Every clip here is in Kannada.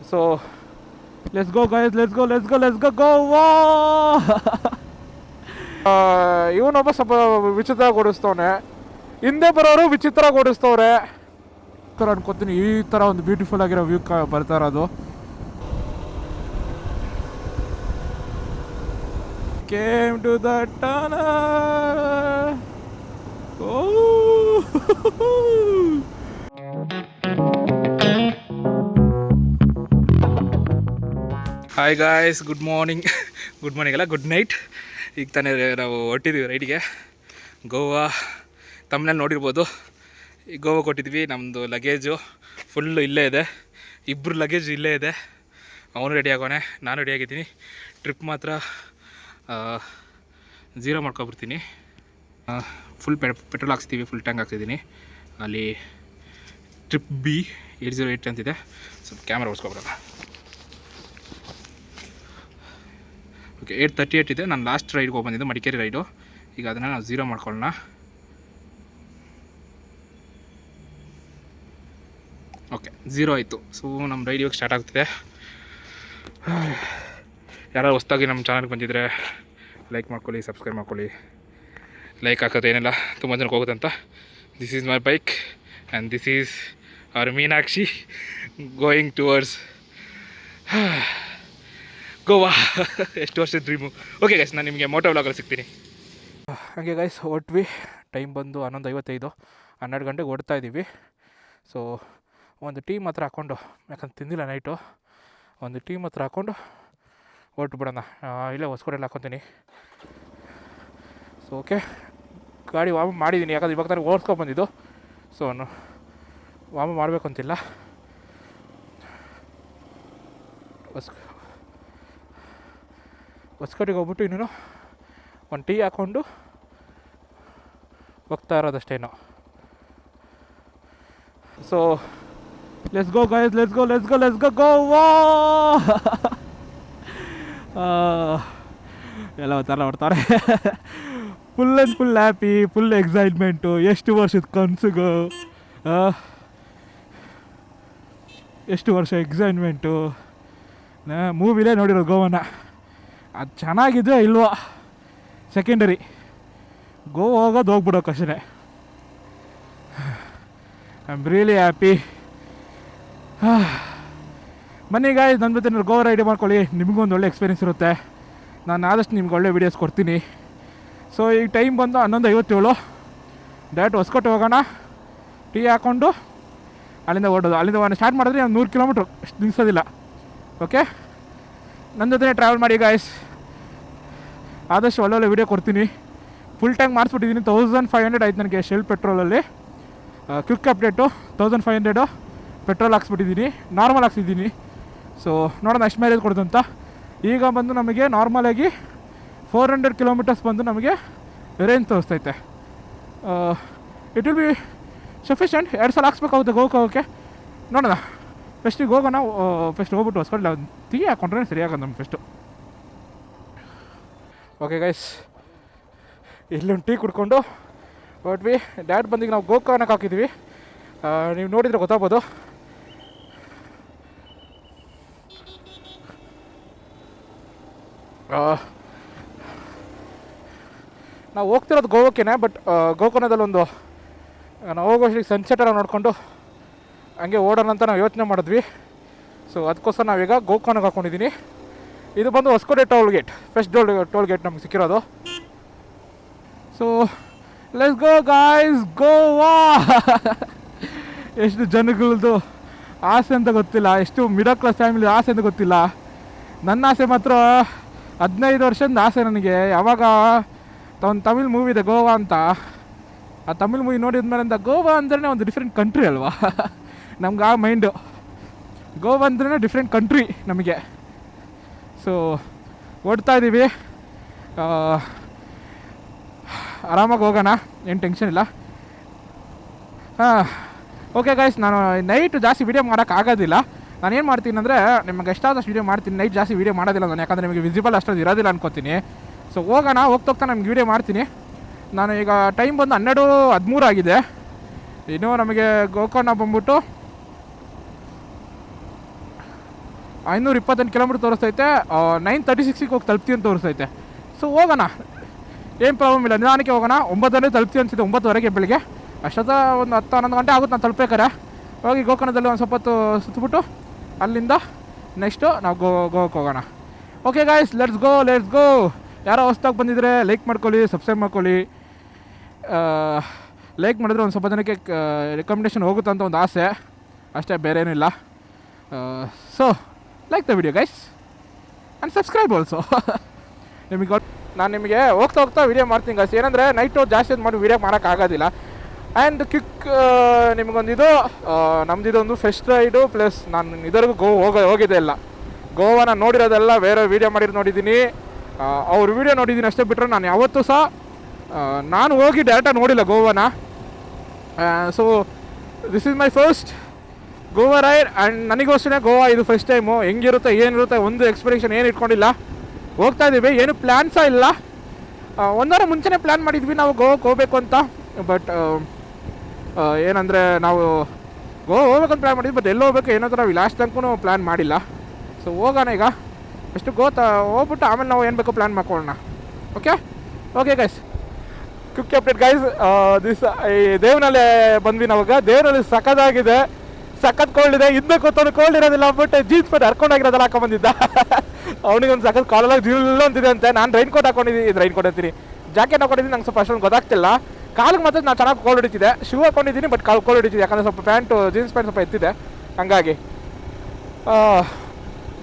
So let's go guys, let's go Goa. ಇವನೊಬ್ಬ ಸ್ವಲ್ಪ ವಿಚಿತ್ರ ಓಡಿಸ್ತವನೆ, ಹಿಂದೆ ಬರೋರು ವಿಚಿತ್ರ ಓಡಿಸ್ತವ್ರೆ ಥರ ಅನ್ಕೋತೀನಿ. ಈ ಥರ ಒಂದು ಬ್ಯೂಟಿಫುಲ್ ಆಗಿರೋ ವ್ಯೂ ಬರ್ತಾ ಇರೋದು. Came to the tunnel. Hi guys, good morning ಅಲ್ಲ, ಗುಡ್ ನೈಟ್. ಈಗ ತಾನೇ ನಾವು ಹೊಟ್ಟಿದ್ದೀವಿ ರೈಡಿಗೆ. ಗೋವಾ ತಮ್ಮನೇಲಿ ನೋಡಿರ್ಬೋದು. ಈಗ ಗೋವಾ ಕೊಟ್ಟಿದ್ವಿ. ನಮ್ಮದು ಲಗೇಜು ಫುಲ್ಲು ಇಲ್ಲೇ ಇದೆ, ಇಬ್ಬರು ಲಗೇಜ್ ಇಲ್ಲೇ ಇದೆ. ಅವನು ರೆಡಿ ಆಗೋನೆ, ನಾನು ರೆಡಿ ಆಗಿದ್ದೀನಿ. ಟ್ರಿಪ್ ಮಾತ್ರ 0 ಮಾಡ್ಕೊಬಿಡ್ತೀನಿ. ಫುಲ್ ಪೆಟ್ರೋಲ್ ಹಾಕ್ಸ್ತೀವಿ, ಫುಲ್ ಟ್ಯಾಂಕ್ ಹಾಕ್ಸಿದ್ದೀನಿ. ಅಲ್ಲಿ ಟ್ರಿಪ್ ಬಿ 808 ಅಂತಿದೆ. ಸ್ವಲ್ಪ ಕ್ಯಾಮ್ರಾ ಓಡಿಸ್ಕೊಬಿಡೋಣ. ಓಕೆ, 838 ಇದೆ. ನಾನು ಲಾಸ್ಟ್ ರೈಡ್ಗೆ ಹೋಗ್ಬಂದಿದ್ದು, ಮಡಿಕೇರಿ ರೈಡು. ಈಗ ಅದನ್ನು ನಾವು 0 ಮಾಡ್ಕೊಳ್ಳೋಣ. ಓಕೆ, 0 ಆಯಿತು. ಸೊ ನಮ್ಮ ರೈಡ್ ಇವಾಗ ಸ್ಟಾರ್ಟ್ ಆಗ್ತಿದೆ. ಯಾರು ಹೊಸ್ದಾಗಿ ನಮ್ಮ ಚಾನಲ್ಗೆ ಬಂದಿದ್ದರೆ ಲೈಕ್ ಮಾಡ್ಕೊಳ್ಳಿ, ಸಬ್ಸ್ಕ್ರೈಬ್ ಮಾಡ್ಕೊಳ್ಳಿ. ಲೈಕ್ ಹಾಕೋದು ಏನಿಲ್ಲ, ತುಂಬ ಜನಕ್ಕೆ ಹೋಗುತ್ತಂತ. This is my bike and this is our Meenakshi going towards Goa. ಎಷ್ಟು ವರ್ಷದ ಡ್ರೀಮು. ಓಕೆ ಗೈಸ್, ನಾನು ನಿಮಗೆ ಮೋಟೋ ವ್ಲಾಗಲ್ಲಿ ಸಿಗ್ತೀನಿ. ಹಾಗೆ ಗೈಸ್, ಹೊರಟ್ವಿ. ಟೈಮ್ ಬಂದು 11:55, 12 ಗಂಟೆಗೆ ಓಡ್ತಾ ಇದ್ದೀವಿ. ಸೊ ಒಂದು ಟೀ ಮಾತ್ರ ಹಾಕ್ಕೊಂಡು, ಯಾಕಂದ್ರೆ ತಿಂದಿಲ್ಲ ನೈಟು, ಒಂದು ಟೀ ಮಾತ್ರ ಹಾಕ್ಕೊಂಡು ಹೊರಟು ಬಿಡೋಣ. ಇಲ್ಲೇ ಹೊಸ್ಕೋಟೆಲ್ಲ ಹಾಕ್ಕೊತೀನಿ. ಸೊ ಓಕೆ, ಗಾಡಿ ವಾಮ ಮಾಡಿದ್ದೀನಿ, ಯಾಕಂದ್ರೆ ಇವಾಗ ತಾನೇ ಓಡಿಸ್ಕೊಬಂದಿದ್ದು. ಸೊ ವಾಮ ಮಾಡಬೇಕು ಅಂತಿಲ್ಲ. ಹೊಸ್ಕೋಟೆಗೆ ಹೋಗ್ಬಿಟ್ಟು ಇನ್ನೂ ಒಂದು ಟೀ ಹಾಕ್ಕೊಂಡು ಹೋಗ್ತಾ ಇರೋದಷ್ಟೇನು. So let's go guys, let's go Goa. ಎಲ್ಲ ಥರ ಹೊಡ್ತಾರೆ. Full and full happy, full excitement. ಎಷ್ಟು ವರ್ಷದ ಕನಸುಗು, ಎಷ್ಟು ವರ್ಷ ಎಕ್ಸೈಟ್ಮೆಂಟು. ಮೂವಿಲೇ ನೋಡಿರೋ ಗೋವಾನ. ಅದು ಚೆನ್ನಾಗಿದ್ರೆ ಇಲ್ವೋ ಸೆಕೆಂಡರಿ, ಗೋವಾ ಹೋಗೋದು ಹೋಗ್ಬಿಡೋಕೆ ಅಷ್ಟೇ. I am really happy. ಬನ್ನಿ ಗಾಯ್ಸ್, ನನ್ನ ಜೊತೆ ನೀವು ಗೋವಾ ರೈಡ್ ಮಾಡ್ಕೊಳ್ಳಿ, ನಿಮಗೂ ಒಂದು ಒಳ್ಳೆ ಎಕ್ಸ್ಪೀರಿಯನ್ಸ್ ಇರುತ್ತೆ. ನಾನು ಆದಷ್ಟು ನಿಮ್ಗೆ ಒಳ್ಳೆ ವೀಡಿಯೋಸ್ ಕೊಡ್ತೀನಿ. ಸೊ ಈಗ ಟೈಮ್ ಬಂದು 11:57. ಡೈರೆಕ್ಟ್ ಹೊಸ್ಕೋಟೆ ಹೋಗೋಣ, ಟೀ ಹಾಕ್ಕೊಂಡು ಅಲ್ಲಿಂದ ಓಡೋದು. ಅಲ್ಲಿಂದ ಸ್ಟಾರ್ಟ್ ಮಾಡಿದ್ರೆ ಒಂದು 100 ಕಿಲೋಮೀಟ್ರ್, ಅಷ್ಟು ನಿಲ್ಲಿಸೋದಿಲ್ಲ. ಓಕೆ, ನನ್ನ ಜೊತೆ ಟ್ರಾವೆಲ್ ಮಾಡಿ ಗಾಯ್ಸ್. ಆದಷ್ಟು ಒಳ್ಳೊಳ್ಳೆ ವೀಡಿಯೋ ಕೊಡ್ತೀನಿ. Full tank ಮಾಡಿಸ್ಬಿಟ್ಟಿದ್ದೀನಿ. 1500 ಆಯ್ತು ನನಗೆ ಶೆಲ್ ಪೆಟ್ರೋಲಲ್ಲಿ. ಕ್ವಿಕ್ ಅಪ್ಡೇಟು 1500 ಪೆಟ್ರೋಲ್ ಹಾಕ್ಸ್ಬಿಟ್ಟಿದ್ದೀನಿ, ನಾರ್ಮಲ್ ಹಾಕ್ಸಿದ್ದೀನಿ. ಸೊ ನೋಡೋಣ ಎಷ್ಟು ಮೈಲೇಜ್ ಕೊಡೋದು ಅಂತ. ಈಗ ಬಂದು ನಮಗೆ ನಾರ್ಮಲಾಗಿ 400 ಕಿಲೋಮೀಟರ್ಸ್ ಬಂದು ನಮಗೆ ರೇಂಜ್ ತೋರಿಸ್ತೈತೆ. It will be sufficient. 2 ಸಲ ಹಾಕ್ಸ್ಬೇಕಾಗುತ್ತೆ ಗೋವಾಕ್ಕೆ ಹೋಗೋಕ್ಕೆ. ನೋಡೋಣ, ಫಸ್ಟಿಗೆ ಹೋಗೋಣ. ಫಸ್ಟ್ ಹೋಗ್ಬಿಟ್ಟು ಹೊಸ್ಕೊಡ್ಲ ಟೀ ಹಾಕ್ಕೊಂಡ್ರೆ ಸರಿಯಾಗೋದು ನಮ್ಮ ಫಸ್ಟು. ಓಕೆ ಗೈಸ್, ಇಲ್ಲೊಂದು ಟೀ ಕುಡ್ಕೊಂಡು ಹೊರಟ್ವಿ. ಡ್ಯಾಡ್ ಬಂದಿಗೆ ನಾವು ಗೋಕರ್ಣಕ್ಕೆ ಹಾಕಿದ್ವಿ. ನೀವು ನೋಡಿದರೆ ಗೊತ್ತಾಗ್ಬೋದು. ನಾವು ಹೋಗ್ತಿರೋದು ಗೋವಾಕ್ಕೇನೆ, ಬಟ್ ಗೋಕರ್ಣದಲ್ಲಿ ಒಂದು ನಾವು ಹೋಗೋಷ್ಟಿಗೆ ಸನ್ಸೆಟ್ ಎಲ್ಲ ನೋಡಿಕೊಂಡು ಹಂಗೆ ಓಡೋಣ ಅಂತ ನಾವು ಯೋಚನೆ ಮಾಡಿದ್ವಿ. ಸೊ ಅದಕ್ಕೋಸ್ಕರ ನಾವೀಗ ಗೋಕರ್ಣಕ್ಕೆ ಹಾಕ್ಕೊಂಡಿದ್ದೀನಿ. ಇದು ಬಂದು Hoskote toll gate, first toll gate ನಮ್ಗೆ ಸಿಕ್ಕಿರೋದು. So let's go guys, Goa. ಎಷ್ಟು ಜನಗಳದ್ದು ಆಸೆ ಅಂತ ಗೊತ್ತಿಲ್ಲ, ಎಷ್ಟು ಮಿಡಲ್ ಕ್ಲಾಸ್ ಫ್ಯಾಮಿಲಿ ಆಸೆ ಅಂತ ಗೊತ್ತಿಲ್ಲ. ನನ್ನ ಆಸೆ ಮಾತ್ರ 15 ವರ್ಷದ ಆಸೆ ನನಗೆ. ಯಾವಾಗ ಒಂದು ತಮಿಳ್ ಮೂವಿ ಇದೆ ಗೋವಾ ಅಂತ, ಆ ತಮಿಳ್ ಮೂವಿ ನೋಡಿದ್ಮೇಲಿಂದ ಗೋವಾ ಅಂದ್ರೆ ಒಂದು ಡಿಫ್ರೆಂಟ್ ಕಂಟ್ರಿ ಅಲ್ವಾ. ನಮ್ಗೆ ಆ ಮೈಂಡು, ಗೋವಾ ಅಂದ್ರೆ ಡಿಫ್ರೆಂಟ್ ಕಂಟ್ರಿ ನಮಗೆ. ಸೊ ಓಡ್ತಾ ಇದ್ದೀವಿ, ಆರಾಮಾಗಿ ಹೋಗೋಣ, ಏನು ಟೆನ್ಷನ್ ಇಲ್ಲ. ಓಕೆ ಗೈಸ್, ನಾನು ನೈಟ್ ಜಾಸ್ತಿ ವೀಡಿಯೋ ಮಾಡೋಕ್ಕಾಗೋದಿಲ್ಲ. ನಾನು ಏನು ಮಾಡ್ತೀನಿ ಅಂದರೆ, ನಿಮಗೆ ಎಷ್ಟಾದಷ್ಟು ವೀಡಿಯೋ ಮಾಡ್ತೀನಿ. ನೈಟ್ ಜಾಸ್ತಿ ವೀಡಿಯೋ ಮಾಡೋದಿಲ್ಲ ನಾನು, ಯಾಕಂದರೆ ನಿಮಗೆ ವಿಸಿಬಲ್ ಅಷ್ಟೊಂದು ಇರೋದಿಲ್ಲ ಅನ್ಕೋತೀನಿ. ಸೊ ಹೋಗೋಣ, ಹೋಗ್ತಾ ನಮ್ಗೆ ವೀಡಿಯೋ ಮಾಡ್ತೀನಿ. ನಾನು ಈಗ ಟೈಮ್ ಬಂದು 12:13 ಆಗಿದೆ. ಇನ್ನೂ ನಮಗೆ ಗೋಕರ್ಣ ಬಂದ್ಬಿಟ್ಟು 528 ಕಿಲೋಮೀಟ್ರ್ ತೋರಿಸ್ತೈತೆ. 9:36 ಹೋಗಿ ತಲುಪ್ತೀವಿ ಅಂತ ತೋರಿಸ್ತೈತೆ. ಸೊ ಹೋಗೋಣ, ಏನು ಪ್ರಾಬ್ಲಮ್ ಇಲ್ಲ, ನಿಧಾನಕ್ಕೆ ಹೋಗೋಣ. 9 ತಲುಪ್ತೀವಿ ಅನಿಸಿದೆ, 9:00 ಬೆಳಿಗ್ಗೆ. ಅಷ್ಟೊತ್ತ ಒಂದು 10-11 ಗಂಟೆ ಆಗುತ್ತೆ ನಾನು ತಲುಪಬೇಕಾರೆ. ಹೋಗಿ ಗೋಕರ್ಣದಲ್ಲಿ ಒಂದು ಸ್ವಲ್ಪ ಹೊತ್ತು ಸುತ್ತಬಿಟ್ಟು ಅಲ್ಲಿಂದ ನೆಕ್ಸ್ಟು ನಾವು ಗೋವಾಕ್ಕೆ ಹೋಗೋಣ. Okay guys, let's go. ಯಾರೋ ಹೊಸ್ದಾಗಿ ಬಂದಿದ್ರೆ ಲೈಕ್ ಮಾಡ್ಕೊಳ್ಳಿ, ಸಬ್ಸ್ಕ್ರೈಬ್ ಮಾಡ್ಕೊಳ್ಳಿ. ಲೈಕ್ ಮಾಡಿದ್ರೆ ಒಂದು ಸ್ವಲ್ಪ ಜನಕ್ಕೆ ರೆಕಮೆಂಡೇಷನ್ ಹೋಗುತ್ತೆ ಅಂತ ಒಂದು ಆಸೆ, ಅಷ್ಟೇ, ಬೇರೆ ಏನಿಲ್ಲ. So like the video guys and subscribe also. ನಾನು ನಿಮಗೆ ಹೋಗ್ತಾ ವೀಡಿಯೋ ಮಾಡ್ತೀನಿ ಗೈಸ್. ಏನಂದರೆ ನೈಟು ಜಾಸ್ತಿ ಮಾಡಿ ವೀಡಿಯೋ ಮಾಡೋಕ್ಕಾಗೋದಿಲ್ಲ. ಆ್ಯಂಡ್ ಕ್ವಿಕ್ ನಿಮಗೊಂದಿದು ನಮ್ಮದಿದೊಂದು ಫೆಸ್ಟ್ ರೈಡು ಪ್ಲಸ್ ನಾನು ಇದರಿಗೂ ಹೋಗಿದ್ದೆ ಇಲ್ಲ. ಗೋವಾನ ನೋಡಿರೋದೆಲ್ಲ ಬೇರೆ ವೀಡಿಯೋ ಮಾಡಿರೋದು ನೋಡಿದ್ದೀನಿ, ಅವ್ರ ವೀಡಿಯೋ ನೋಡಿದ್ದೀನಿ ಅಷ್ಟೇ. ಬಿಟ್ಟರೆ ನಾನು ಯಾವತ್ತೂ ಸಹ ನಾನು ಹೋಗಿ ಡೈರೆಕ್ಟಾಗಿ ನೋಡಿಲ್ಲ ಗೋವಾನ. So this is my first Goa ride and ನನಗೋಸ್ಕರ ಗೋವಾ ಇದು ಫಸ್ಟ್ ಟೈಮು. ಹೆಂಗಿರುತ್ತೆ ಏನಿರುತ್ತೆ ಒಂದು ಎಕ್ಸ್ಪೆಕ್ಟೇಷನ್ ಏನು ಇಟ್ಕೊಂಡಿಲ್ಲ. ಹೋಗ್ತಾ ಇದ್ದೀವಿ, ಏನು ಪ್ಲ್ಯಾನ್ಸೇ ಇಲ್ಲ. 1 ವಾರ ಮುಂಚೆನೇ ಪ್ಲ್ಯಾನ್ ಮಾಡಿದ್ವಿ ನಾವು ಗೋವಾಕ್ಕೆ ಹೋಗಬೇಕು ಅಂತ. ಬಟ್ ಏನಂದರೆ ನಾವು ಗೋವಾ ಹೋಗ್ಬೇಕಂತ ಪ್ಲ್ಯಾನ್ ಮಾಡಿದ್ವಿ, ಬಟ್ ಎಲ್ಲಿ ಹೋಗ್ಬೇಕು ಏನೋ ನಾವು ಲಾಸ್ಟ್ ತನಕ ಪ್ಲ್ಯಾನ್ ಮಾಡಿಲ್ಲ. ಸೊ ಹೋಗೋಣ ಈಗ, ಅಷ್ಟು ಹೋಗ್ಬಿಟ್ಟು ಆಮೇಲೆ ನಾವು ಏನು ಬೇಕೋ ಪ್ಲ್ಯಾನ್ ಮಾಡ್ಕೊಳ್ಳೋಣ. Okay guys, quick update guys. Devanahalli ಬಂದ್ವಿ ನಾವಾಗ. ದೇವನಹಳ್ಳಿ ಸಖತ್ತಾಗಿದೆ, ಸಖತ್ ಕೋಲ್ಡ್ ಇದೆ. ಹಿಂದೆ ಕೂತವನು ಕೋಲ್ಡ್ ಇರೋದಿಲ್ಲ ಅಂದ್ಬಿಟ್ಟು ಜೀನ್ಸ್ ಪ್ಯಾಂಟ್ ಹರ್ಕೊಂಡಾಗಿರೋದೆಲ್ಲ ಹಾಕೊಂಡ್ಬಂದಿದ್ದ. ಅವನಿಗೊಂದು ಸಖತ್ ಕಾಲೆಲ್ಲ ಜಿಲ್ಲು ಅಂತಿದೆ ಅಂತೆ. ನಾನು ರೈನ್ ಕೋಟ್ ಹಾಕೊಂಡಿದ್ದೀನಿ, ರೈನ್ ಕೋಟ್ ಅಂತೀನಿ, ಜಾಕೆಟ್ ಹಾಕೊಂಡಿದ್ದೀನಿ. ನಂಗೆ ಸ್ವಲ್ಪ ಅಷ್ಟೊಂದು ಗೊತ್ತಾಗ್ತಿಲ್ಲ. ಕಾಲಿಗೆ ಮಾತ್ರ ನಾನು ಚೆನ್ನಾಗಿ ಕೋಲ್ಡ್ ಹೊಡಿತಿದೆ. ಶೂ ಹಾಕೊಂಡಿದ್ದೀನಿ, ಬಟ್ ಕೋಲ್ಡ್ ಹೊಡಿತಿದೆ, ಯಾಕಂದರೆ ಸ್ವಲ್ಪ ಜೀನ್ಸ್ ಪ್ಯಾಂಟ್ ಸ್ವಲ್ಪ ಎತ್ತಿದೆ, ಹಂಗಾಗಿ.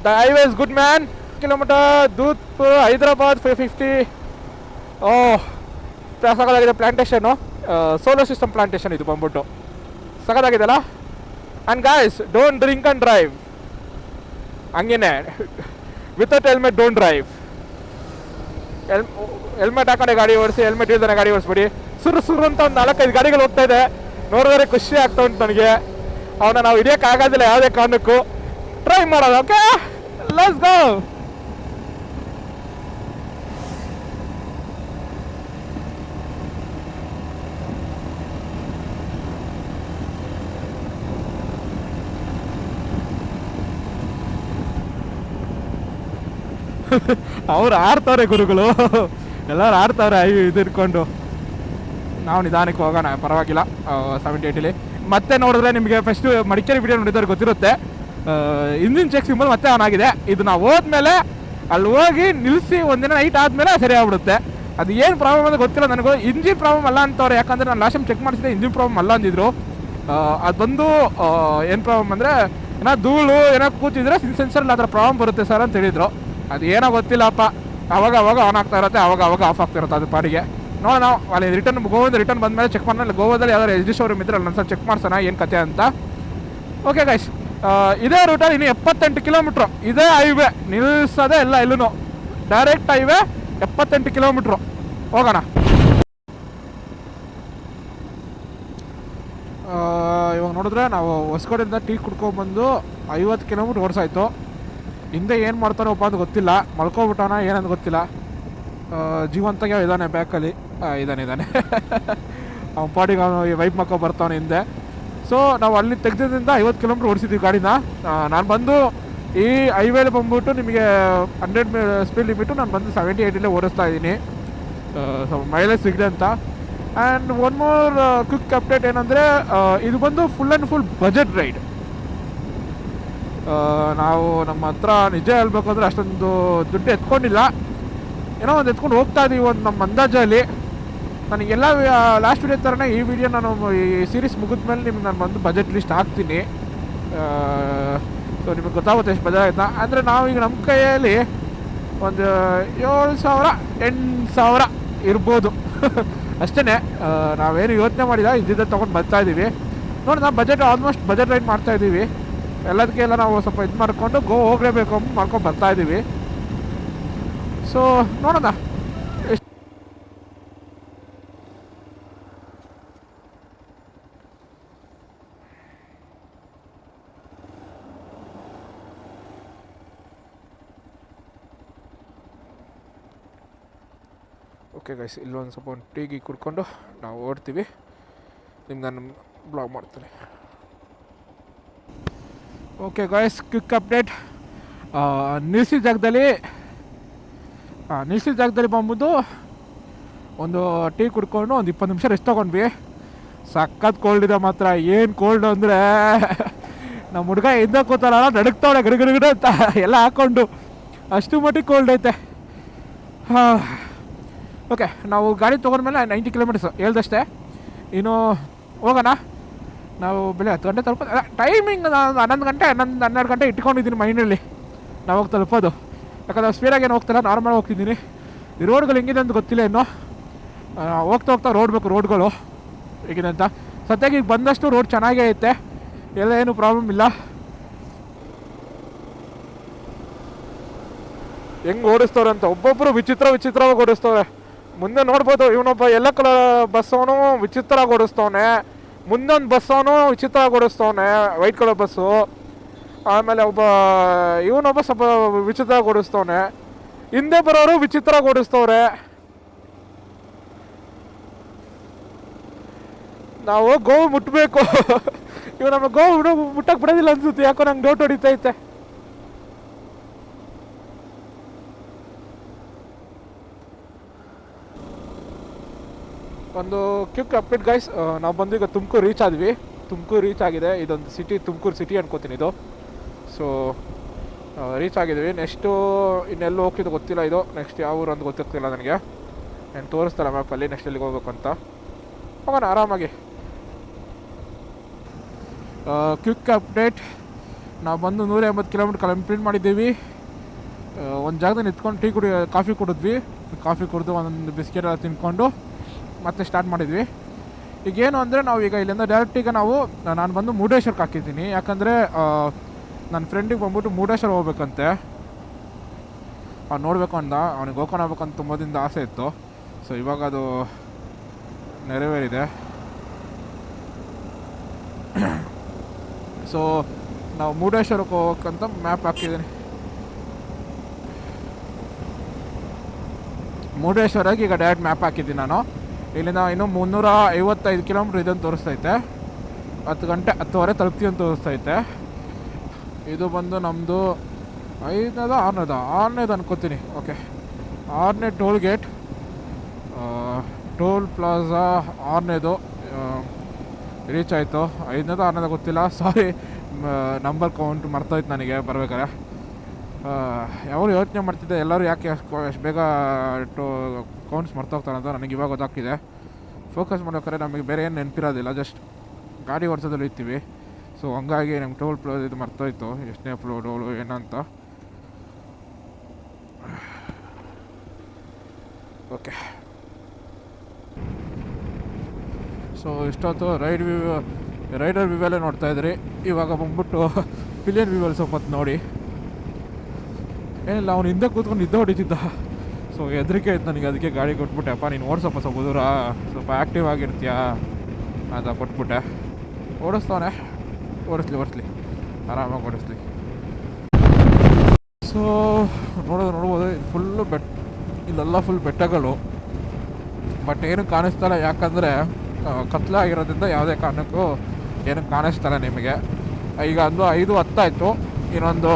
The highway is good man. Kilometre Dudhpur Hyderabad 550. ಸಖತ್ತಾಗಿದೆ ಪ್ಲಾಂಟೇಶನು, ಸೋಲಾರ್ ಸಿಸ್ಟಮ್ ಪ್ಲಾಂಟೇಶನ್ ಇದು ಬಂದ್ಬಿಟ್ಟು ಸಖತ್ತಾಗಿದೆ ಅಲ್ಲ. And guys, don't drink and drive. ಹಂಗೇನೆ without helmet don't drive. Helmet ಹಾಕೊಂಡೆ ಗಾಡಿ ಓಡಿಸಿ, ಹೆಲ್ಮೆಟ್ ಇಲ್ದಾನೆ ಗಾಡಿ ಓಡಿಸ್ಬಿಡಿ. ಸುರು ಅಂತ ಒಂದು 4-5 ಗಾಡಿಗಳು ಹೋಗ್ತಾ ಇದೆ. ನೋಡಿದ್ರೆ ಖುಷಿ ಆಗ್ತಾ ಉಂಟು ನನಗೆ. ಅವನ್ನ ನಾವು ಹಿಡಿಯೋಕ್ಕಾಗೋದಿಲ್ಲ ಯಾವುದೇ ಕಾರಣಕ್ಕೂ. ಟ್ರೈ ಮಾಡೋದು. Okay, let's go. ಅವ್ರು ಆಡ್ತವ್ರೆ ಗುರುಗಳು, ಎಲ್ಲರೂ ಆಡ್ತವ್ರೆ ಇದು ಇಟ್ಕೊಂಡು. ನಾವು ನಿಧಾನಕ್ಕೆ ಹೋಗೋಣ, ಪರವಾಗಿಲ್ಲ. 70-80 ಮತ್ತೆ ನೋಡಿದ್ರೆ ನಿಮಗೆ ಫಸ್ಟು ಮಡಿಕೇರಿ ವಿಡಿಯೋ ನೋಡಿದವ್ರಿಗೆ ಗೊತ್ತಿರುತ್ತೆ. ಇಂಜಿನ್ ಚೆಕ್ ಸಿಂಬಲ್ ಮತ್ತೆ ಆನ್ ಆಗಿದೆ. ಇದು ನಾವು ಹೋದ್ಮೇಲೆ ಅಲ್ಲಿ ಹೋಗಿ ನಿಲ್ಲಿಸಿ ಒಂದಿನ ನೈಟ್ ಆದಮೇಲೆ ಸರಿ ಆಗ್ಬಿಡುತ್ತೆ. ಅದು ಏನು ಪ್ರಾಬ್ಲಮ್ ಅಂತ ಗೊತ್ತಿಲ್ಲ ನನಗೂ. ಇಂಜಿನ್ ಪ್ರಾಬ್ಲಮ್ ಅಲ್ಲ ಅಂತವ್ರೆ, ಯಾಕಂದರೆ ನಾನು ಲಾಸ್ಟ್ ಟೈಮ್ ಚೆಕ್ ಮಾಡಿಸಿದೆ, ಇಂಜಿನ್ ಪ್ರಾಬ್ಲಮ್ ಅಲ್ಲ ಅಂದಿದ್ರು. ಅದು ಬಂದು ಏನು ಪ್ರಾಬ್ಲಮ್ ಅಂದರೆ ಏನೋ ಧೂಳು ಏನೋ ಕೂತಿದ್ರೆ ಸೆನ್ಸರಲ್ಲಿ ಅದರ ಪ್ರಾಬ್ಲಮ್ ಬರುತ್ತೆ ಸರ್ ಅಂತ ಹೇಳಿದರು. ಅದು ಏನೋ ಗೊತ್ತಿಲ್ಲಪ್ಪ, ಅವಾಗ ಆನ್ ಆಗ್ತಾ ಇರುತ್ತೆ, ಅವಾಗ ಆಫ್ ಆಗ್ತಾ ಇರುತ್ತೆ ಅದು ಪಾಡಿಗೆ. ನೋಡೋಣ, ನಾವು ಅಲ್ಲಿ ಗೋವಾದಿಂದ ರಿಟರ್ನ್ ಬಂದಮೇಲೆ ಚೆಕ್ ಮಾಡೋಣ. ಗೋವಾದಲ್ಲಿ ಯಾವ್ದಾರು SD ಶೋರೂಮ್ ಇದ್ರೆ ಅಲ್ಲಿ ಒಂದ್ಸಲ ಚೆಕ್ ಮಾಡ್ಸೋಣ ಏನು ಕತೆ ಅಂತ. ಓಕೆ ಗೈಸ್, ಇದೇ ರೂಟಲ್ಲಿ ಇನ್ನು 78 ಕಿಲೋಮೀಟ್ರು, ಇದೇ ಹೈವೇ, ನಿಲ್ಲಿಸೋದೇ ಎಲ್ಲ ಎಲ್ಲೂ ಡೈರೆಕ್ಟ್ ಹೈವೇ 78 ಕಿಲೋಮೀಟ್ರು. ಹೋಗೋಣ. ಇವಾಗ ನೋಡಿದ್ರೆ ನಾವು ಹೊಸಕೋಟೆಯಿಂದ ಟೀ ಕುಡ್ಕೊಂಡ್ಬಂದು 50 ಕಿಲೋಮೀಟ್ರ್ ಓಡಿಸಾಯ್ತು. ಹಿಂದೆ ಏನು ಮಾಡ್ತಾರೋಪ್ಪ ಅಂತ ಗೊತ್ತಿಲ್ಲ, ಮಲ್ಕೊಬಿಟ್ಟವನ ಏನಂತ ಗೊತ್ತಿಲ್ಲ. ಜೀವಂತಾಗ ಇದ್ದಾನೆ ಬ್ಯಾಕಲ್ಲಿ, ಇದ್ದಾನೆ ಅವ್ನ ಪಾಡಿಗೆ ಅವನು ವೈಪ್ ಮಕ್ಕೋ ಬರ್ತಾವನೆ ಹಿಂದೆ. ಸೊ ನಾವು ಅಲ್ಲಿ ತೆಗೆದಿಂದ 50 ಕಿಲೋಮೀಟ್ರ್ ಓಡಿಸಿದ್ವಿ ಗಾಡಿನ. ನಾನು ಬಂದು ಈ ಹೈವೇಲಿ ಬಂದ್ಬಿಟ್ಟು ನಿಮಗೆ 100 ಸ್ಪೀಡ್ ಲಿಮಿಟು ನಾನು ಬಂದು 70-80 ಓಡಿಸ್ತಾ ಇದ್ದೀನಿ, ಸ್ವಲ್ಪ ಮೈಲೇಜ್ ಸಿಗದೆ ಅಂತ. And one more quick update ಏನಂದರೆ, ಇದು ಬಂದು full and full budget ride. ನಾವು ನಮ್ಮ ಹತ್ರ ನಿಜ ಹೇಳ್ಬೇಕು ಅಂದರೆ ಅಷ್ಟೊಂದು ದುಡ್ಡು ಎತ್ಕೊಂಡಿಲ್ಲ, ಏನೋ ಒಂದು ಎತ್ಕೊಂಡು ಹೋಗ್ತಾ ಇದ್ದೀವಿ ಒಂದು ನಮ್ಮ ಅಂದಾಜಲ್ಲಿ. ನನಗೆಲ್ಲ ಲಾಸ್ಟ್ ವೀಡಿಯೋ ಥರನೇ ಈ ವಿಡಿಯೋ ನಾನು ಈ ಸೀರೀಸ್ ಮುಗಿದ್ಮೇಲೆ ನಿಮ್ಗೆ ನಾನು ಬಂದು ಬಜೆಟ್ ಲಿಸ್ಟ್ ಹಾಕ್ತೀನಿ. ಸೊ ನಿಮಗೆ ಗೊತ್ತಾಗುತ್ತೆ ಎಷ್ಟು ಬಜೆಟ್ ಆಯ್ತಾ. ಅಂದರೆ ನಾವೀಗ ನಮ್ಮ ಕೈಯಲ್ಲಿ ಒಂದು 7,000-8,000 ಇರ್ಬೋದು ಅಷ್ಟೇ. ನಾವೇನು ಯೋಚನೆ ಮಾಡಿಲ್ಲ, ಇದ್ದಿದ್ದ ತೊಗೊಂಡು ಬರ್ತಾಯಿದ್ದೀವಿ. ನೋಡಿ, ನಾವು ಬಜೆಟ್ ಆಲ್ಮೋಸ್ಟ್ ಬಜೆಟ್ ರೈಡ್ ಮಾಡ್ತಾಯಿದ್ದೀವಿ. ಎಲ್ಲದಕ್ಕೆಲ್ಲ ನಾವು ಸ್ವಲ್ಪ ಇದು ಮಾಡಿಕೊಂಡು ಹೋಗಲೇಬೇಕು ಅಂತ ಮಾಡ್ಕೊಂಡು ಬರ್ತಾಯಿದ್ದೀವಿ. ಸೊ ನೋಡೋಣ ಎಷ್ಟು. ಓಕೆ ಗೈಸ್, ಇಲ್ಲೊಂದು ಸ್ವಲ್ಪ ಒಂದು ಟೀಗಿ ಕುಡ್ಕೊಂಡು ನಾವು ಓಡ್ತೀವಿ. ನಿಮ್ಗೆ ನಾನು ಬ್ಲಾಗ್ ಮಾಡ್ತೀನಿ. Okay guys, quick update. ನಿಲ್ಸಿದ ಜಾಗದಲ್ಲಿ ಬಂದ್ಬಿಟ್ಟು ಒಂದು ಟೀ ಕುಡ್ಕೊಂಡು ಒಂದು 20 ನಿಮಿಷ ರೆಸ್ಟ್ ತೊಗೊಂಡ್ವಿ. ಸಖತ್ ಕೋಲ್ಡ್ ಇದೆ ಮಾತ್ರ. ಏನು ಕೋಲ್ಡ್ ಅಂದರೆ ನಮ್ಮ ಹುಡುಗ ಹಿಂದೆ ಕೂತಲ್ಲ ನಡುಕ್ತಾವಳೆ ಗಡಗಡಗಡ ಅಂತ ಎಲ್ಲ ಹಾಕ್ಕೊಂಡು, ಅಷ್ಟು ಮಟ್ಟಿಗೆ ಕೋಲ್ಡ್ ಐತೆ. ಓಕೆ, ನಾವು ಗಾಡಿ ತೊಗೊಂಡ್ಮೇಲೆ 90 ಕಿಲೋಮೀಟರ್ಸು ಹೇಳ್ದಷ್ಟೇ. ಇನ್ನು ಹೋಗೋಣ. ನಾವು ಬೆಳೆ 10 ಗಂಟೆ ತಲುಪೋದು. ಟೈಮಿಂಗ್ ನಾನು 11 ಗಂಟೆ 12 ಗಂಟೆ ಇಟ್ಕೊಂಡಿದ್ದೀನಿ ಮೈಂಡಲ್ಲಿ ನಾವು ಹೋಗಿ ತಲುಪೋದು. ಯಾಕಂದರೆ ಸ್ಪೀಡಾಗಿ ಏನು ಹೋಗ್ತಿಲ್ಲ, ನಾರ್ಮಲ್ ಹೋಗ್ತಿದ್ದೀನಿ. ಈ ರೋಡ್ಗಳು ಹೆಂಗಿದೆ ಅಂತ ಗೊತ್ತಿಲ್ಲ ಇನ್ನು. ಹೋಗ್ತಾ ಹೋಗ್ತಾ ರೋಡ್ಗಳು ಹೇಗಿದೆ ಅಂತ. ಸದ್ಯಕ್ಕೆ ಈಗ ಬಂದಷ್ಟು ರೋಡ್ ಚೆನ್ನಾಗೇ ಐತೆ, ಎಲ್ಲ ಏನು ಪ್ರಾಬ್ಲಮ್ ಇಲ್ಲ. ಹೆಂಗೆ ಓಡಿಸ್ತವ್ರೆ ಅಂತ, ಒಬ್ಬೊಬ್ಬರು ವಿಚಿತ್ರವಾಗಿ ಓಡಿಸ್ತವ್ರೆ. ಮುಂದೆ ನೋಡ್ಬೋದು, ಇವನೊಬ್ಬ ಎಲ್ಲ ಕಲರ್ ಬಸ್ಸವನು ವಿಚಿತ್ರವಾಗಿ ಓಡಿಸ್ತವನೆ. ಮುಂದೊಂದು ಬಸ್ಸವನು ವಿಚಿತ್ರವಾಗಿ ಓಡಿಸ್ತವನೆ, ವೈಟ್ ಕಲರ್ ಬಸ್ಸು. ಆಮೇಲೆ ಇವನೊಬ್ಬ ಸ್ವಲ್ಪ ವಿಚಿತ್ರವಾಗಿ ಓಡಿಸ್ತವನೆ. ಹಿಂದೆ ಬರೋರು ವಿಚಿತ್ರವಾಗಿ ಓಡಿಸ್ತವ್ರೆ. ನಾವು ಗೋವು ಮುಟ್ಟಬೇಕು. ಇವು ನಮ್ಮ ಗೋವು ಮುಟ್ಟಕ್ಕೆ ಬಿಡೋದಿಲ್ಲ ಅನ್ಸುತ್ತೆ, ಯಾಕೋ ನಂಗೆ ಡೌಟ್ ಹೊಡಿತೈತೆ. ಒಂದು ಕ್ವಿಕ್ ಅಪ್ಡೇಟ್ ಗೈಸ್, ನಾವು ಬಂದು ಈಗ ತುಮಕೂರು ರೀಚ್ ಆಗಿದೆ. ಇದೊಂದು ಸಿಟಿ, ತುಮಕೂರು ಸಿಟಿ ಅನ್ಕೋತೀನಿ ಇದು. ಸೊ ರೀಚ್ ಆಗಿದ್ವಿ. ನೆಕ್ಸ್ಟು ಇನ್ನೆಲ್ಲೂ ಹೋಗ್ತಿದ್ದು ಗೊತ್ತಿಲ್ಲ. ಇದು ನೆಕ್ಸ್ಟ್ ಯಾವ ಊರು ಅಂತ ಗೊತ್ತಿರ್ತಿಲ್ಲ ನನಗೆ. ನಾನು ತೋರಿಸ್ತಾರ ಮ್ಯಾಪಲ್ಲಿ ನೆಕ್ಸ್ಟ್ ಎಲ್ಲಿಗೆ ಹೋಗ್ಬೇಕು ಅಂತ. ಹೋಗೋಣ ಆರಾಮಾಗಿ. ಕ್ವಿಕ್ ಅಪ್ಡೇಟ್, ನಾವು ಬಂದು 180 ಕಿಲೋಮೀಟ್ರ್ ಕಂಪ್ಲೀಟ್ ಮಾಡಿದ್ದೀವಿ. ಒಂದು ಜಾಗದಲ್ಲಿ ನಿಂತ್ಕೊಂಡು ಕಾಫಿ ಕುಡಿದು ಒಂದು ಬಿಸ್ಕೆಟ್ ಎಲ್ಲ ತಿನ್ಕೊಂಡು ಮತ್ತೆ ಸ್ಟಾರ್ಟ್ ಮಾಡಿದ್ವಿ. ಈಗೇನು ಅಂದರೆ ನಾವು ಇಲ್ಲಿಂದ ಡೈರೆಕ್ಟಿಗೆ ನಾನು ಬಂದು ಮುರುಡೇಶ್ವರಕ್ಕೆ ಹಾಕಿದ್ದೀನಿ. ಯಾಕಂದರೆ ನನ್ನ ಫ್ರೆಂಡಿಗೆ ಬಂದ್ಬಿಟ್ಟು ಮುರುಡೇಶ್ವರ ಹೋಗ್ಬೇಕಂತೆ. ನೋಡಬೇಕು ಅಂದ, ಅವನಿಗೆ ಗೋಕರ್ಣ ಹೋಗ್ಬೇಕಂತ ತುಂಬ ದಿನದ ಆಸೆ ಇತ್ತು. ಸೊ ಇವಾಗ ಅದು ನೆರವೇರಿದೆ. ಸೊ ನಾವು ಮುರುಡೇಶ್ವರಕ್ಕೆ ಹೋಗೋಕ್ಕಂತ ಮ್ಯಾಪ್ ಹಾಕಿದ್ದೀನಿ. ಮುರುಡೇಶ್ವರಕ್ಕೆ ಈಗ ಡೈರೆಕ್ಟ್ ಮ್ಯಾಪ್ ಹಾಕಿದ್ದೀನಿ ನಾನು. ಇಲ್ಲಿಂದ ಇನ್ನೂ 355 ಕಿಲೋಮೀಟ್ರ್ ಇದನ್ನು ತೋರಿಸ್ತೈತೆ. 10 ಗಂಟೆ 10:15 ತಲುಪ್ತೀವಿ ಅಂತ ತೋರಿಸ್ತೈತೆ. ಇದು ಬಂದು ನಮ್ಮದು 6ನೇದು ಅನ್ಕೋತೀನಿ. ಓಕೆ, 6ನೇ ಟೋಲ್ ಗೇಟ್, ಟೋಲ್ ಪ್ಲಾಜಾ 6ನೇದು ರೀಚ್ ಆಯಿತು. 5ನೇದು 6ನೇದು ಗೊತ್ತಿಲ್ಲ, ಸಾರಿ, ನಂಬರ್ ಕೌಂಟ್ ಮರ್ತೋಯ್ತು ನನಗೆ ಬರ್ಬೇಕಾದ್ರೆ. ಯಾವಾಗ ಯೋಚನೆ ಮಾಡ್ತಿದ್ದೆ ಎಲ್ಲರೂ ಯಾಕೆ ಅಷ್ಟು ಬೇಗ ಕೌಂಟ್ಸ್ ಮರ್ತೋಗ್ತಾರೆ ಅಂತ. ನನಗೆ ಇವಾಗ ಗೊತ್ತಾಗ್ತಿದೆ. ಫೋಕಸ್ ಮಾಡೋಕ್ಕಾರೆ ನಮಗೆ ಬೇರೆ ಏನು ನೆನಪಿರೋದಿಲ್ಲ, ಜಸ್ಟ್ ಗಾಡಿ ಓಡಿಸೋದ್ರಲ್ಲಿ ಇರ್ತೀವಿ. ಸೊ ಹಂಗಾಗಿ ನಮ್ಗೆ ಟೋಲ್ ಪ್ಲೋಸ್ ಇದು ಮರ್ತೋಯ್ತು, ಎಷ್ಟನೇ ಟೋಲು ಏನಂತ. ಓಕೆ, ಸೊ ಇಷ್ಟೊತ್ತು ರೈಡರ್ ವ್ಯೂವಲ್ಲೇ ನೋಡ್ತಾಯಿದ್ರಿ. ಇವಾಗ ಬಂದ್ಬಿಟ್ಟು ಪಿಲಿಯನ್ ವ್ಯೂವಲ್ಲಿ ಸ್ವಲ್ಪ ಹೊತ್ತು ನೋಡಿ. ಏನಿಲ್ಲ, ಅವ್ನು ಹಿಂದೆ ಕೂತ್ಕೊಂಡು ನಿದ್ದೆ ಹೊಡಿತಿದ್ದ. ಸೊ ಹೆದರಿಕೆ ಇತ್ತು ನನಗೆ, ಅದಕ್ಕೆ ಗಾಡಿ ಕೊಟ್ಬಿಟ್ಟೆ. ಅಪ್ಪ ನೀನು ಓಡಿಸಪ್ಪ, ಸ್ವಲ್ಪ ದೂರ ಸ್ವಲ್ಪ ಆ್ಯಕ್ಟಿವ್ ಆಗಿರ್ತೀಯಾ ಅಂತ ಕೊಟ್ಬಿಟ್ಟೆ. ಓಡಿಸ್ತಾನೆ, ಓಡಿಸ್ಲಿ ಆರಾಮಾಗಿ ಓಡಿಸ್ಲಿ. ಸೊ ನೋಡ್ಬೋದು ಫುಲ್ಲು ಇಲ್ಲೆಲ್ಲ ಫುಲ್ ಬೆಟ್ಟಗಳು. ಬಟ್ ಏನು ಕಾಣಿಸ್ತಲ್ಲ, ಯಾಕಂದರೆ ಕತ್ಲೆ ಆಗಿರೋದ್ರಿಂದ ಯಾವುದೇ ಕಾರಣಕ್ಕೂ ಏನು ಕಾಣಿಸ್ತಲ್ಲ ನಿಮಗೆ. ಈಗ 5:10 ಆಯಿತು. ಇನ್ನೊಂದು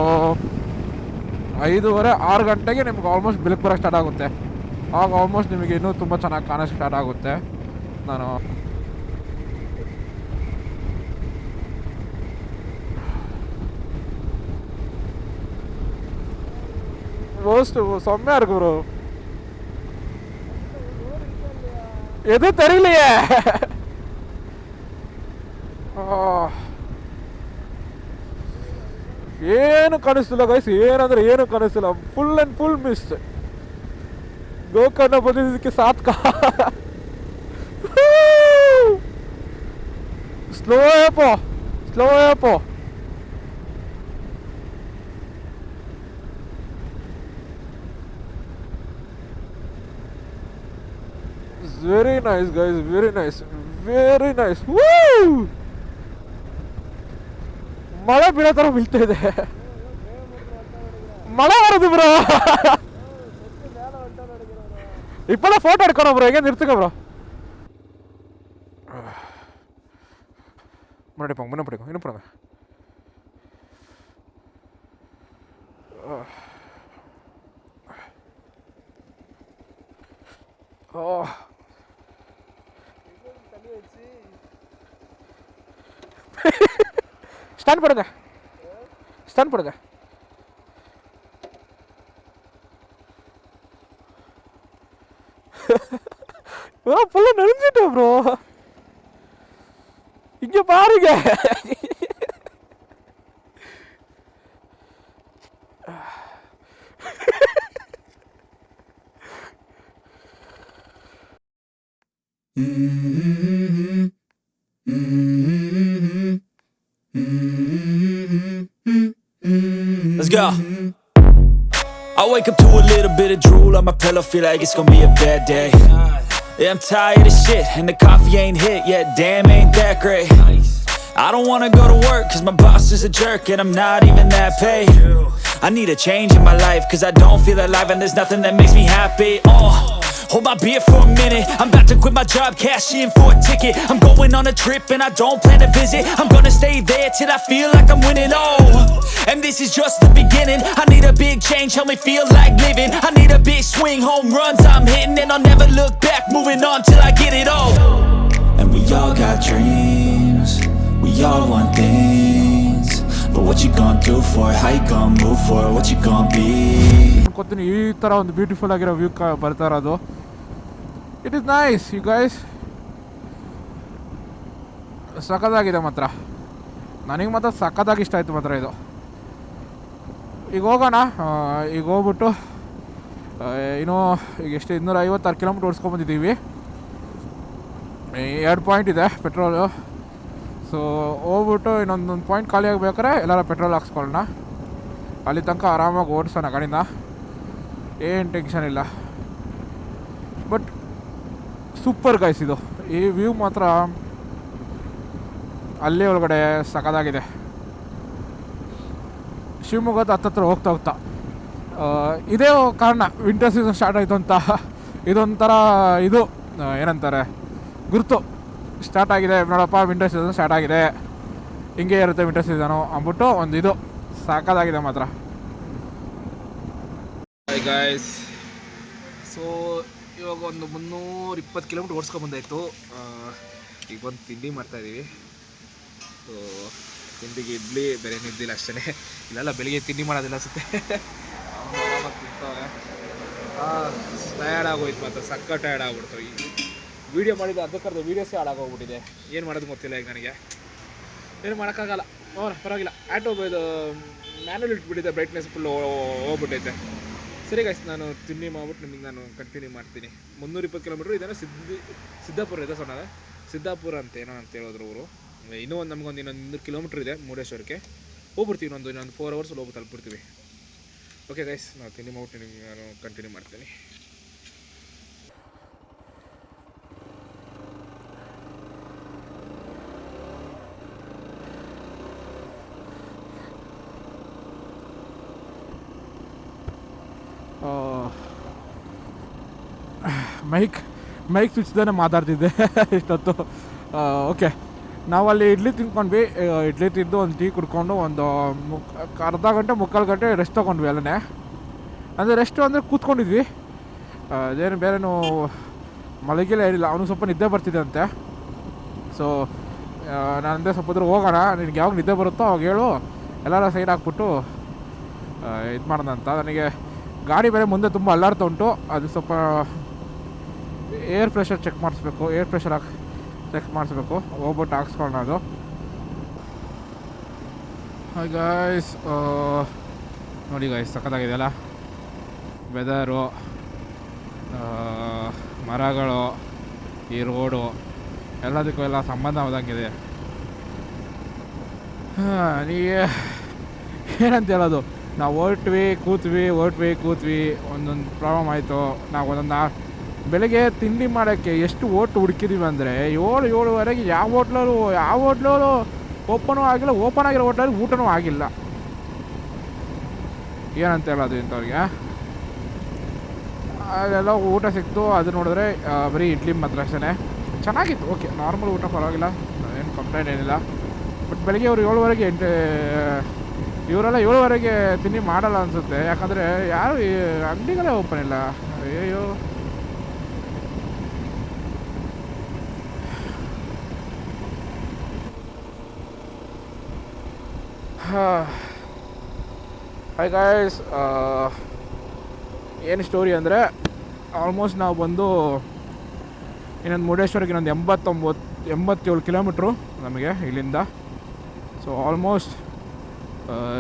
5:30 6 ಗಂಟೆಗೆ ನಿಮ್ಗೆ ಆಲ್ಮೋಸ್ಟ್ ಬೆಳಕು ಬರೋಕ್ಕೆ ಸ್ಟಾರ್ಟ್ ಆಗುತ್ತೆ. ಆಗ ಆಲ್ಮೋಸ್ಟ್ ನಿಮಗೆ ಇನ್ನೂ ತುಂಬ ಚೆನ್ನಾಗಿ ಕಾಣೋಕ್ಕೆ ಸ್ಟಾರ್ಟ್ ಆಗುತ್ತೆ. ನಾನು ಮೋಸ್ಟು ಸೊಮ್ಮೆ ಗುರು ಎದು ತರಿಲಿಯೇ. ಏನು ಕಾಣಿಸ್ತಿಲ್ಲ ಗೈಸ್, ಏನಂದ್ರೆ ಏನು ಕಾಣಿಸ್ತಿಲ್ಲ. Full and full mist. Gokarna ಬಂದಿದ್ದಕ್ಕೆ ಸಾತ್ಕ. ಸ್ಲೋ ಏಪೋ. Very nice guys, very nice. ಮಳೆ ಬೀಳೋ ಥರ ಬೀಳ್ತಾ ಇದೆ. ಮಳೆ ಬರೋದು ಬ್ರೋ. ಇಪ್ಪಲ್ಲ ಫೋಟೋ ಹಿಡ್ಕೊಳ ಬ್ರೋ, ಹೇಗೆ ನಿರ್ತಕ ಬ್ರೋ. முன்னாடி போங்க. ஸ்டாண்ட் போடுங்க, ஸ்டாண்ட் போடுங்க. புள்ள நெருஞ்சிட்டு ப்ரோ, இங்க பாருங்க. Let's go. I wake up to a little bit of drool on my pillow, feel like it's gonna be a bad day. Yeah, I'm tired of shit, and the coffee ain't hit yet, damn ain't that great. I don't wanna go to work, cause my boss is a jerk, and I'm not even that paid. I need a change in my life, cause I don't feel alive, and there's nothing that makes me happy. Hold my beer for a minute, I'm about to quit my job, cash in for a ticket. I'm going on a trip and I don't plan to visit. I'm gonna stay there till I feel like I'm winning, and this is just the beginning. I need a big change, help me feel like living. I need a big swing, home runs I'm hitting, and I'll never look back, moving on till I get it all. And we all got dreams, we all want things, but what you gonna do for it, how you gonna move for it, what you gonna be. ಅನ್ಕೋತೀನಿ ಈ ಥರ ಒಂದು ಬ್ಯೂಟಿಫುಲ್ ಆಗಿರೋ ವ್ಯೂ ಬರ್ತಾ ಇರೋದು. It is nice you guys, ಸಖತ್ತಾಗಿದೆ ಮಾತ್ರ. ನನಗೆ ಮಾತ್ರ ಸಖತ್ತಾಗಿ ಇಷ್ಟ ಆಯಿತು ಮಾತ್ರ ಇದು. ಈಗ ಹೋಗೋಣ, ಈಗ ಹೋಗ್ಬಿಟ್ಟು ಇನ್ನೂ ಈಗ ಎಷ್ಟು 256 ಕಿಲೋಮೀಟ್ರ್ ಓಡಿಸ್ಕೊಂಬಂದಿದ್ದೀವಿ. 2 ಪಾಯಿಂಟ್ ಇದೆ ಪೆಟ್ರೋಲು. ಸೊ ಹೋಗ್ಬಿಟ್ಟು ಇನ್ನೊಂದು ಪಾಯಿಂಟ್ ಖಾಲಿ ಆಗಬೇಕಾದ್ರೆ ಎಲ್ಲರ ಪೆಟ್ರೋಲ್ ಹಾಕ್ಸ್ಕೊಳ್ಳೋಣ. ಅಲ್ಲಿ ತನಕ ಆರಾಮಾಗಿ ಓಡಿಸೋಣ ಗಾಡಿನ, ಏನು ಟೆನ್ಷನ್ ಇಲ್ಲ. ಬಟ್ ಸೂಪರ್ ಗೈಸ್, ಇದು ಈ ವ್ಯೂ ಮಾತ್ರ ಅಲ್ಲಿ ಒಳಗಡೆ ಸಖತ್ತಾಗಿದೆ. ಶಿವಮೊಗ್ಗದ ಹತ್ತತ್ರ ಹೋಗ್ತಾ ಇದೇ ಕಾರಣ ವಿಂಟರ್ ಸೀಸನ್ ಸ್ಟಾರ್ಟ್ ಆಯಿತು ಅಂತ ಇದೊಂಥರ ಇದು ಏನಂತಾರೆ ಗುರುತು. ಸ್ಟಾರ್ಟ್ ಆಗಿದೆ ನೋಡಪ್ಪ, ವಿಂಟರ್ ಸೀಸನ್ ಸ್ಟಾರ್ಟ್ ಆಗಿದೆ, ಹಿಂಗೆ ಇರುತ್ತೆ ವಿಂಟರ್ ಸೀಸನು ಅಂದ್ಬಿಟ್ಟು ಒಂದು ಇದು ಸಾಕಾಗಿದೆ ಮಾತ್ರ. ಹಾಯ್ ಗಾಯ್ಸ್, ಸೊ ಇವಾಗ ಒಂದು 320 ಕಿಲೋಮೀಟ್ರ್ ಓಡಿಸ್ಕೊಂಬಂದಾಯಿತು. ಈಗ ಒಂದು ತಿಂಡಿ ಮಾಡ್ತಾಯಿದ್ದೀವಿ. ಸೊ ತಿಂಡಿಗೆ ಇಡ್ಲಿ ಬೇರೆ ನಿದ್ದಿಲ್ಲ ಅಷ್ಟೇ. ಇಲ್ಲೆಲ್ಲ ಬೆಳಿಗ್ಗೆ ತಿಂಡಿ ಮಾಡೋದಿಲ್ಲ ಅನಿಸುತ್ತೆ. ಆರಾಮಾಗಿ ತಿಂತವ್ರೆ. ಟಯರ್ಡ್ ಆಗೋಯ್ತು ಮಾತ್ರ, ಸಕ್ಕ ಟಯರ್ಡ್ ಆಗ್ಬಿಡ್ತು. ಈ ವೀಡಿಯೋ ಮಾಡಿದ್ದು ಅದಕ್ಕರ್ಧ ವೀಡಿಯೋಸೇ ಹಾಳಾಗೋಗ್ಬಿಟ್ಟಿದೆ. ಏನು ಮಾಡೋದು ಗೊತ್ತಿಲ್ಲ ಈಗ ನನಗೆ, ಏನು ಮಾಡೋಕ್ಕಾಗಲ್ಲ. ಪರವಾಗಿಲ್ಲ, ಆಟೋ ಇದು ಮ್ಯಾನುವಲ್ ಇಟ್ಬಿಟ್ಟಿದೆ, ಬ್ರೈಟ್ನೆಸ್ ಫುಲ್ ಹೋಗ್ಬಿಟ್ಟೈತೆ. ಸರಿ ಗೈಸ್, ನಾನು ತಿಂಡಿ ಮಾಡ್ಬಿಟ್ಟು ನಿಮಗೆ ನಾನು ಕಂಟಿನ್ಯೂ ಮಾಡ್ತೀನಿ. 320 ಕಿಲೋಮೀಟ್ರ್ ಇದೇನೋ ಸಿದ್ದಾಪುರ ಇದೆ, ಸೊನ್ನದೆ ಸಿದ್ದಾಪುರ ಅಂತ ಏನೋ ಅಂತ ಹೇಳಿದ್ರು ಅವರು. ಇನ್ನೂ ಒಂದು ನಮಗೊಂದು ಇನ್ನೊಂದು 200 ಕಿಲೋಮೀಟ್ರ್ ಇದೆ ಮುರುಡೇಶ್ವರಕ್ಕೆ. ಹೋಗ್ಬಿಡ್ತೀವಿ, ಇನ್ನೊಂದು 4 ಅವರ್ಸ್ ಹೋಗಿ ತಲುಪಿಡ್ತೀವಿ. ಓಕೆ ಗೈಸ್, ನಾವು ತಿಂಡಿ ಮಾಡ್ಬಿಟ್ಟು ನಿಮಗೆ ನಾನು ಕಂಟಿನ್ಯೂ ಮಾಡ್ತೀನಿ. ಮೈಕ್ ಸ್ವಿಚ್ದಾನೆ ಮಾತಾಡ್ತಿದ್ದೆ ಇಷ್ಟೊತ್ತು. ಓಕೆ, ನಾವಲ್ಲಿ ಇಡ್ಲಿ ತಿನ್ಕೊಂಡ್ವಿ. ಇಡ್ಲಿ ತಿಂದು ಒಂದು ಟೀ ಕುಡ್ಕೊಂಡು ಒಂದು ಅರ್ಧ ಗಂಟೆ ಮುಕ್ಕಾಲು ಗಂಟೆ ರೆಸ್ಟ್ ತೊಗೊಂಡ್ವಿ ಅಲ್ಲೇ. ಅಂದರೆ ರೆಸ್ಟು ಅಂದರೆ ಕೂತ್ಕೊಂಡಿದ್ವಿ, ಅದೇನು ಬೇರೆನೂ ಮಲಗಿಲ್ಲ ಏನಿಲ್ಲ. ಅವನು ಸ್ವಲ್ಪ ನಿದ್ದೆ ಬರ್ತಿದೆ ಅಂತೆ. ಸೊ ನಾನು ಅಂದೆ ಸ್ವಲ್ಪ ಹೊತ್ತು ಹೋಗೋಣ, ನಿನಗೆ ಯಾವಾಗ ನಿದ್ದೆ ಬರುತ್ತೋ ಅವಾಗ ಹೇಳು, ಎಲ್ಲರ ಸೈಡ್ ಹಾಕ್ಬಿಟ್ಟು ಇದು ಮಾಡೋಣ ಅಂತ. ನನಗೆ ಗಾಡಿ ಬೇರೆ ಮುಂದೆ ತುಂಬ ಅಲ್ಲಾಡ್ತಾ ಉಂಟು, ಅದು ಸ್ವಲ್ಪ ಏರ್ ಪ್ರೆಷರ್ ಚೆಕ್ ಮಾಡಿಸ್ಬೇಕು, ಏರ್ ಪ್ರೆಷರ್ ಚೆಕ್ ಮಾಡಿಸ್ಬೇಕು, ಹೋಗ್ಬಿಟ್ಟು ಹಾಕ್ಸ್ಕೊಳ್ಳೋಣ ಅದು. ಹಾಯ್ ಗಾಯ್ಸ್, ನೋಡಿ ಗಾಯ್ಸ್, ಸಖತ್ತಾಗಿದೆಯಲ್ಲ ವೆದರು, ಮರಗಳು, ಈ ರೋಡು ಎಲ್ಲದಕ್ಕೂ ಎಲ್ಲ ಸಂಬಂಧ ಹೋದಂಗಿದೆ. ನೀವೇ ಏನಂತ ಹೇಳೋದು, ನಾವು ಹೊರಟ್ವಿ ಕೂತ್ವಿ ಒಂದೊಂದು ಪ್ರಾಬ್ಲಮ್ ಆಯಿತು. ನಾವು ಒಂದೊಂದು ಬೆಳಗ್ಗೆ ತಿಂಡಿ ಮಾಡೋಕ್ಕೆ ಎಷ್ಟು ಓಟು ಹುಡುಕಿದ್ದೀವಿ ಅಂದರೆ 7-7:30 ಯಾವ ಹೋಟ್ಲಲ್ಲೂ ಓಪನೂ ಆಗಿಲ್ಲ, ಓಪನ್ ಆಗಿರೋ ಹೋಟ್ಲಲ್ಲಿ ಊಟನೂ ಆಗಿಲ್ಲ. ಏನಂತ ಹೇಳೋದು ಇಂಥವ್ರಿಗೆ. ಅಲ್ಲೆಲ್ಲ ಊಟ ಸಿಕ್ತು, ಅದು ನೋಡಿದ್ರೆ ಬರೀ ಇಡ್ಲಿ ಮಾತ್ರ ಅಷ್ಟೇ. ಚೆನ್ನಾಗಿತ್ತು, ಓಕೆ, ನಾರ್ಮಲ್ ಊಟ, ಪರವಾಗಿಲ್ಲ, ಏನು ಕಂಪ್ಲೇಂಟ್ ಏನಿಲ್ಲ. ಬಟ್ ಬೆಳಗ್ಗೆ ಅವರು 7:30 ಇವರೆಲ್ಲ 7:30ಗೆ ತಿಂಡಿ ಮಾಡಲ್ಲ ಅನಿಸುತ್ತೆ, ಯಾಕಂದರೆ ಯಾರು ಈ ಅಂಗಡಿಗಳೇ ಓಪನ್ ಇಲ್ಲ. ಅಯ್ಯೋ ಹಾಯ್ ಗಾಯ್ಸ್, ಏನು ಸ್ಟೋರಿ ಅಂದರೆ ಆಲ್ಮೋಸ್ಟ್ ನಾವು ಬಂದು ಇನ್ನೊಂದು ಮುರುಡೇಶ್ವರಕ್ಕೆ ಇನ್ನೊಂದು 87 ಕಿಲೋಮೀಟ್ರು ನಮಗೆ ಇಲ್ಲಿಂದ. ಸೊ ಆಲ್ಮೋಸ್ಟ್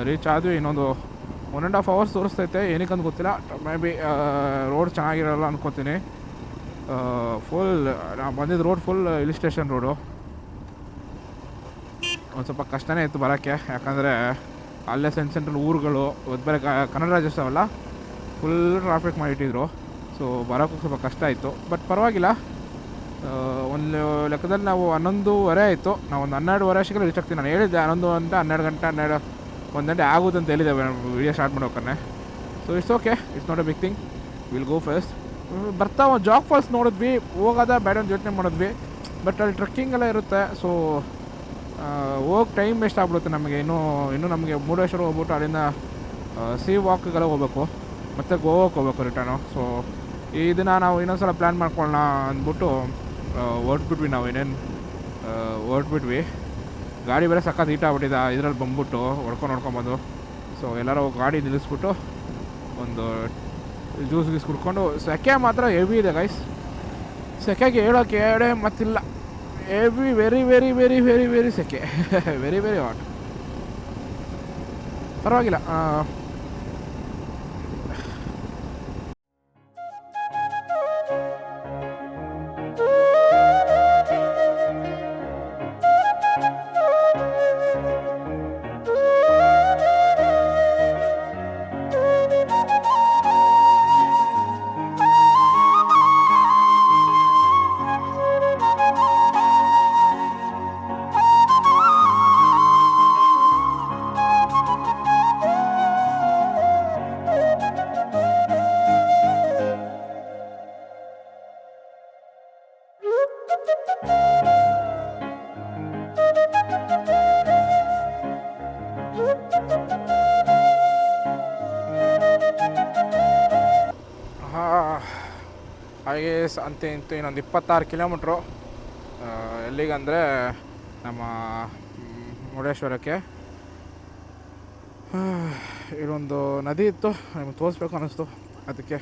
ರೀಚ್ ಆದ್ವಿ. ಇನ್ನೊಂದು 1.5 ಅವರ್ಸ್ ತೋರಿಸ್ತೈತೆ, ಏನಕ್ಕಂತ ಗೊತ್ತಿಲ್ಲ. ಮೇ ಬಿ ರೋಡ್ ಚೆನ್ನಾಗಿರಲ್ಲ ಅನ್ಕೋತೀನಿ. ಫುಲ್ ನಾವು ಬಂದಿದ್ದು road full hill station road. ಒಂದು ಸ್ವಲ್ಪ ಕಷ್ಟನೇ ಇತ್ತು ಬರೋಕ್ಕೆ, ಯಾಕಂದರೆ ಅಲ್ಲೇ ಸೆಂಟ್ರಲ್ ಊರುಗಳು ಬೇರೆ ಕನ್ನಡ ರಾಜ್ಯೋತ್ಸವಲ್ಲ, ಫುಲ್ ಟ್ರಾಫಿಕ್ ಮಾಡಿಟ್ಟಿದ್ರು. ಸೊ ಬರೋಕ್ಕೂ ಸ್ವಲ್ಪ ಕಷ್ಟ ಆಯಿತು. ಬಟ್ ಪರವಾಗಿಲ್ಲ, ಒಂದು ಲೆಕ್ಕದಲ್ಲಿ ನಾವು 11:30 ಆಯಿತು. ನಾವು ಒಂದು 12:30 ಅಷ್ಟಕ್ಕೆ ರೀಚ್ ಆಗ್ತೀವಿ. ನಾನು ಹೇಳಿದ್ದೆ 11 ಗಂಟೆ 1 ಗಂಟೆ ಆಗುತ್ತೆ ಅಂತ ಹೇಳಿದ್ದೆ ವೀಡಿಯೋ ಸ್ಟಾರ್ಟ್ ಮಾಡೋಕ್ಕನ್ನೇ. So it's okay, it's not a big thing, will go first. ಬರ್ತಾ ಒಂದು ಜಾಗ್ ಫಾಲ್ಸ್ ನೋಡಿದ್ವಿ, ಹೋಗೋದ ಬೇಡ ಅಂತ ಯೋಚನೆ ಮಾಡಿದ್ವಿ. ಬಟ್ ಅಲ್ಲಿ ಟ್ರೆಕ್ಕಿಂಗ್ ಎಲ್ಲ ಇರುತ್ತೆ. ಸೊ ಹೋಗಿ ಟೈಮ್ ವೇಸ್ಟ್ ಆಗ್ಬಿಡುತ್ತೆ ನಮಗೆ. ಇನ್ನೂ ನಮಗೆ ಮುರುಡೇಶ್ವರ ಹೋಗ್ಬಿಟ್ಟು ಅಲ್ಲಿಂದ ಸಿ ವಾಕ್ಗೆಲ್ಲ ಹೋಗ್ಬೇಕು, ಮತ್ತು ಗೋವಾಕ್ಕೆ ಹೋಗ್ಬೇಕು ರಿಟರ್ನು. ಸೊ ಇದನ್ನು ನಾವು ಇನ್ನೊಂದು ಸಲ ಪ್ಲ್ಯಾನ್ ಮಾಡ್ಕೊಳ್ಳೋಣ ಅಂದ್ಬಿಟ್ಟು ಹೊರಟ್ಬಿಟ್ವಿ. ನಾವು ಹೊರಟ್ಬಿಟ್ವಿ. ಗಾಡಿ ಬೇರೆ ಸಖತ್ ಹೀಟ್ ಆಗ್ಬಿಟ್ಟಿದೆ ಇದರಲ್ಲಿ ಬಂದ್ಬಿಟ್ಟು ಹೊಡ್ಕೊಂಬಂದು. ಸೊ ಎಲ್ಲರೂ ಗಾಡಿ ನಿಲ್ಲಿಸ್ಬಿಟ್ಟು ಒಂದು ಜ್ಯೂಸ್ ಕುಡ್ಕೊಂಡು. ಸೆಕೆ ಮಾತ್ರ ಹೆವಿ ಇದೆ ಗೈಸ್, ಸೆಕೆಗೆ ಹೇಳೋಕ್ಕೆ ಹೇಳೇ ಮತ್ತಿಲ್ಲ. Heavy very very very very very ಸೆಕೆ, ವೆರಿ ವೆರಿ ಹಾಟ್. ಪರವಾಗಿಲ್ಲ. ಹಾಗೆ ಅಂತ ಇಂತು ಇನ್ನೊಂದು 26 ಕಿಲೋಮೀಟ್ರು ಎಲ್ಲಿಗಂದರೆ ನಮ್ಮ ಮುರುಡೇಶ್ವರಕ್ಕೆ. ಇಲ್ಲೊಂದು ನದಿ ಇತ್ತು, ನಿಮಗೆ ತೋರಿಸ್ಬೇಕು ಅನ್ನಿಸ್ತು, ಅದಕ್ಕೆ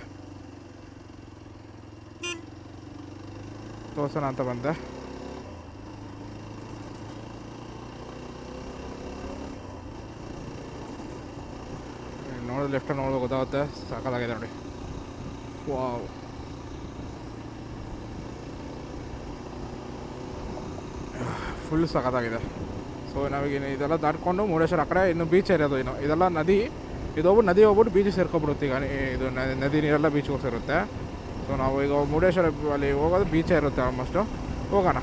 ತೋರಿಸೋಣ ಅಂತ ಬಂದೆ. ನೋಡಿದ್ರೆ ಲೆಫ್ಟ್ ನೋಡ್ಬೇಕು, ಗೊತ್ತಾಗುತ್ತೆ. ಸಾಕಾಗಿದೆ ನೋಡಿ. ವಾವ್, ಫುಲ್ ಸಖತ್ತಾಗಿದೆ. ಸೊ ನಾವೀಗ ಇದೆಲ್ಲ ದಾಟ್ಕೊಂಡು ಮುರುಡೇಶ್ವರ ಆ ಕಡೆ ಇನ್ನು ಬೀಚ್ ಇರೋದು. ಇನ್ನು ಇದೆಲ್ಲ ನದಿ, ನದಿ ಹೋಗ್ಬಿಟ್ಟು ಬೀಚಿಗೆ ಸೇರ್ಕೊಬಿಡುತ್ತೆ. ಈಗ ಇದು ನದಿ ನೀರೆಲ್ಲ ಬೀಚ್ಗೆ ಸೇರುತ್ತೆ. ಸೊ ನಾವು ಈಗ ಮುರುಡೇಶ್ವರ ಅಲ್ಲಿ ಹೋಗೋದು ಬೀಚೇ ಇರುತ್ತೆ ಆಲ್ಮೋಸ್ಟು. ಹೋಗೋಣ.